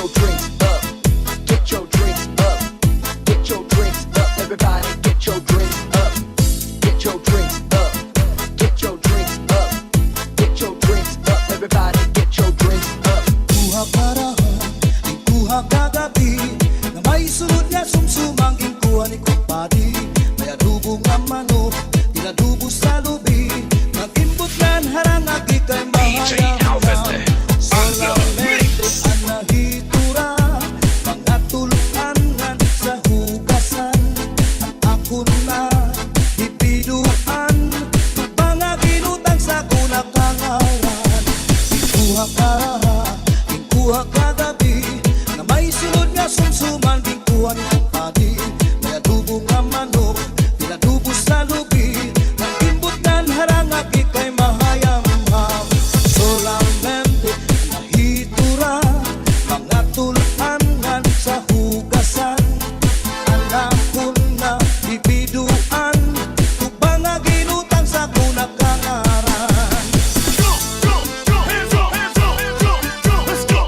your drinks up. Get your drinks up. Get your drinks up. Everybody get your drinks up. Get your drinks up. Get your drinks up. Get your drinks up. Everybody get your drinks up. Kuha karahan, di kuha kagabi. Na may sulod nga sumsumang kuha ni kupadi. May adubo nga manok, tinadubo sa lubi. Nag-input nga harang agi kay mahayang solamente ang nahitura. Mga tuluanan sa hugasan. Ang ako na ibiduan. Mga ginutang sa kunakangaran. Kuha karahan, kuha kagabi. Na may sulod nga sumsuman, kuha ni kupadi. May adubo nga manok, tinadubo sa lubi. Nang imbutan harang agi kay mahayang ham. Solamente nahitura. Mga tuluanan sa hugasan. Alam ko na ibiduan. Tubang nga ginutang sa kunakangaran. Hands up, hands up, hands up, let's go.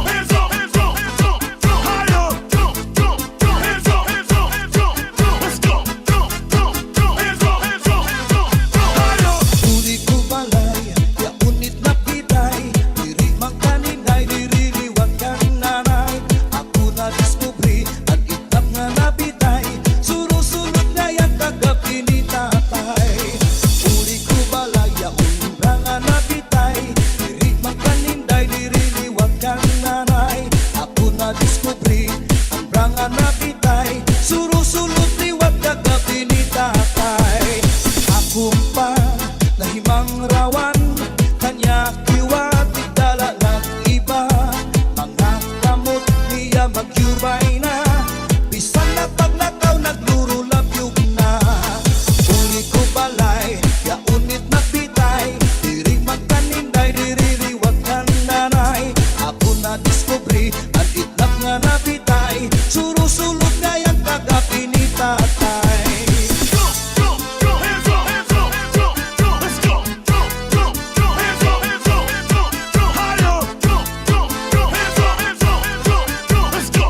Hands up, hands up, hands up, higher. Hands up, hands up, hands up, let's go. Hands up, hands up, hands up, higher. Uli ko balay, ya unit na pitay. Diri mang kaninay, diriliwag kang nanay. Ako na diskubri, at itap nga napitay. Surusunod na yan kagabi ni tatay. Uli ko balay, ya unra nga napitay. Diri mang kaninay, diriliwag kang nanay. Ako na diskubri, ang branga napitay. Surusunod liwag kagabi ni tatay. Akong pa nahimang rawan, kanya kiwat itala lang iba. Mga kamot niya magyubay na, bisan na paglakaw nagluro labyog na. Uli ko balay, ya unit na bitay. Diri magkaninday, diririwag ng nanay. Ako na diskubri, at itlap nga nabitay. Surusulot nga yan kagabi ni tatay. Hands up, hands up, hands up, let's go. Hands up, hands up, hands up, higher. Hands up, hands up, hands up, let's go.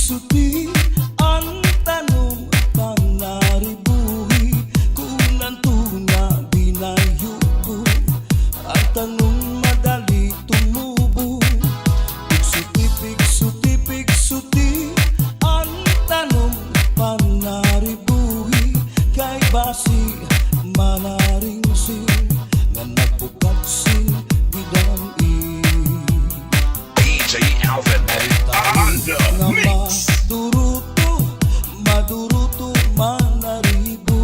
Suti ang tanong pang naribuhi kung nantuna binayuko ang tanong madali tumubo. Suti ang tanong pang naribuhi kay basi manaring sin nga nagbukat sin bidang DJ Alvin on the mix. Maduruto manaribo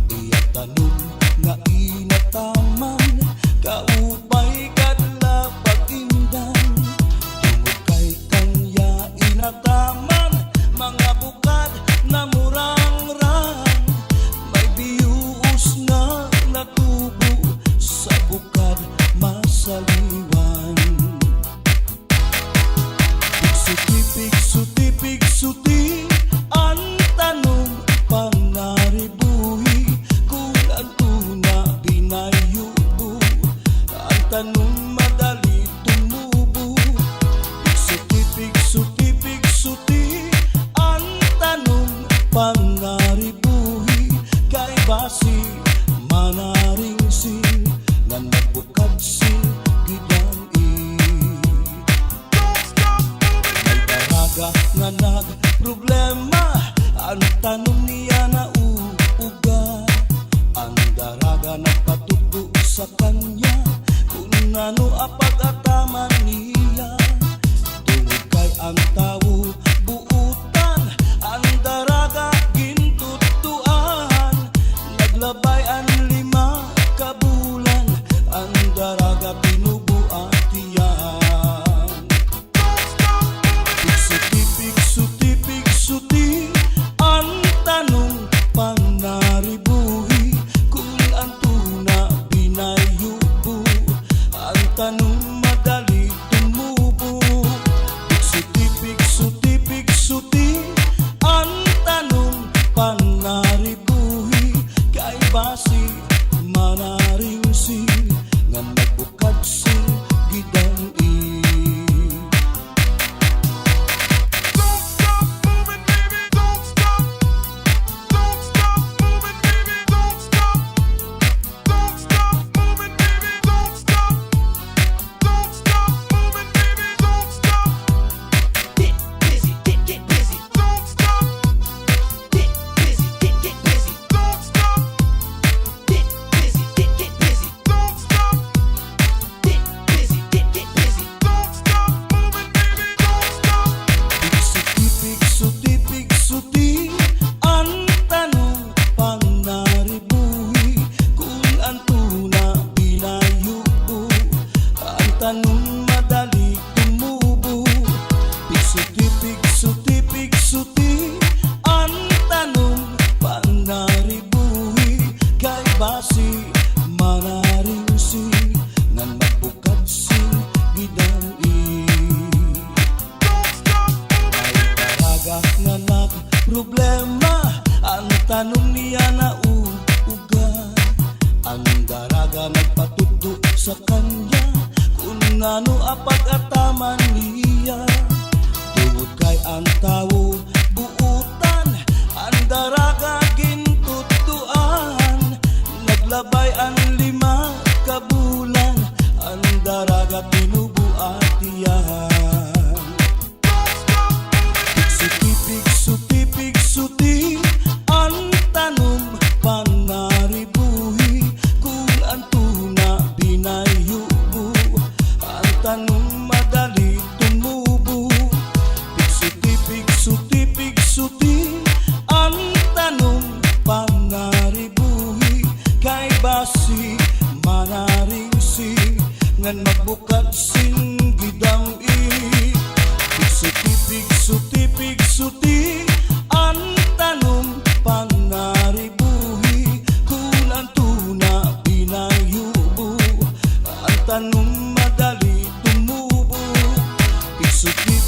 iya tanong nga inataman kaupay kadla pag-indan tungod kay kanya inataman mga bukad na murang-rang may biyuos na natubo sa bukad masaliwan. Suti ang tanong pang naribuhi kung antuna binayubo ang tanong madali tumubo. Suti ang tanong pang naribuhi kay basi manaring sin nga nagbukad sin gidang nga nagproblema ang tanong niya na uuga ang daraga nagpatuto sa kanya kung ano apag-ataman niya tungod kay ang tao buutan ang daraga gintutuan naglabay ang 5 kabulan ang daraga binubuat tiyan. Suti ang tanong pang naribuhi kung antuna binayubo ang tanong madali tumubo. Suti ang tanong pang naribuhi kay basi manaring sin nga nagbukad sin gidang Suti ang tanong pang naribuhi kung antuna binayubo ang tanong madali tumubo. Suti ang tanong pang naribuhi kay basi manaring sin nga nagbukad sin gidang nga nagproblema ang tanong niya na uuga ang daraga nagpatuto sa kanya kung ano apag nagataman niya. Tungod kay ang tao buutan, ang daraga gintutuan. Naglabay ang 5 ka bulan, ang daraga tinubuatiyan. Pigsuti, ang tanom panaribuhi. Kung ang tuna binayubo, ang tanom madali tumubo. Pigsuti, ang tanom panaribuhi. Kay basi manaring ngan magbukad sing gidam-i. Pigsuti, ang tanom panaribuhi. Kung ang tuna binayubo, ang tanom madali tumubo. Pigsuti,